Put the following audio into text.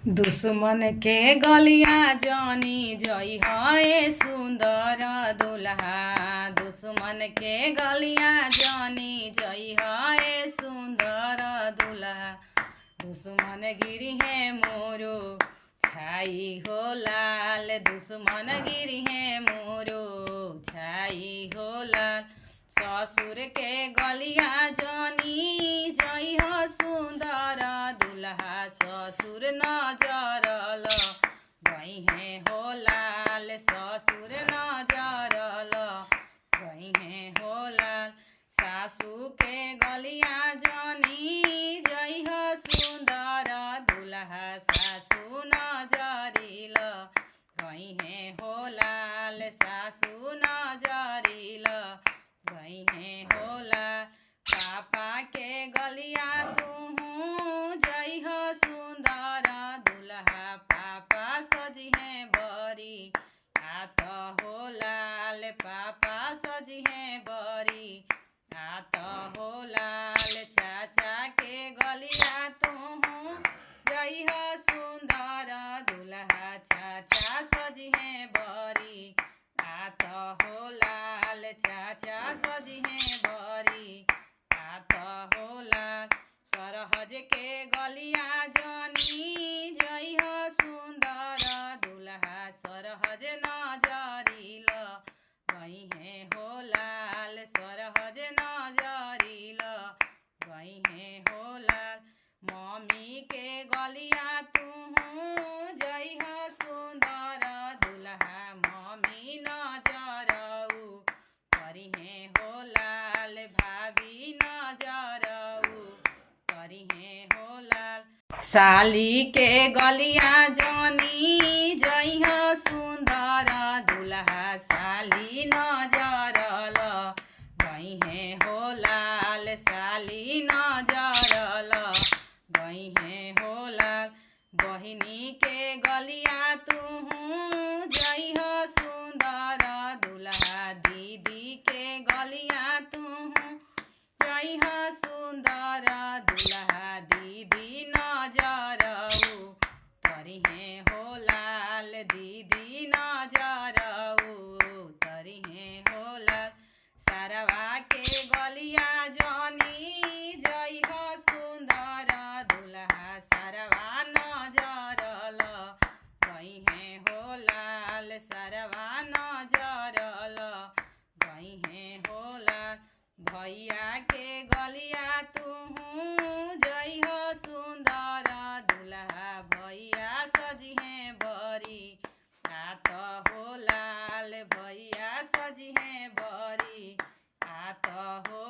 दुश्मन के गलिया जानी जई है सुंदर दुल्हा। दुश्मन के गलिया जानी जई है सुंदर दुल्हा। दुश्मन गिरी है मोरो छाई हो लाल। दुश्मन गिरी है मोरो छाई हो लाल। ससुर के गलिया जानी जई हो सुंदर दुल्हा। ससुर नजरल गई है हो लाल। ससुर नजरल गई है हो लाल। सासू के गलिया जानी जई हो सुंदर दुल्हा। सासू नजरिल गई है हो लाल। सासू नजरिल गई है हो लाल। पापा के गलिया तूहू जई हो सुंदर दुल्हा। पापा सजी है बरी आत हो लाल। पापा सजी है बरी आत हो लाल। चाचा के गलिया तूहू जई हो सुंदर दुल्हा। चाचा सजी है बरी आत हो लाल। चाचा सजी है बरी आत हो लाल। सरहज के गलिया जानी जई हो सुंदर दुल्हा। सरहज नजरिल गई है हो लाल। सरहज नजरिल गई है हो लाल। मम्मी के गलिया तूहू जई हो सुंदर दुल्हा। मम्मी नजरऊ करी है हो लाल। भाभी नजरऊ करी है हो लाल। साली के गलिया जानी जई हो सुंदर दुल्हा। साली नजरल गई है हो लाल। साली नजरल गई है हो लाल। बहिनी के गलिया तूहू जई हो सुंदर दुल्हा। दीदी के गलिया तूहू जई हो सुंदर दुल्हा। दीदी नजरऊ तरी है हो लाल। दीदी नजरऊ तरी है हो लाल। सरवा के गलिया जानी जई हो सुंदर दुल्हा। सरवा नजरल गई है हो लाल। सरवा नजरल गई है हो लाल। भैया के गलिया तूहू जई हो सुंदर दुल्हा। भैया सजी है बरी आत हो लाल। भैया सजी है बरी आत हो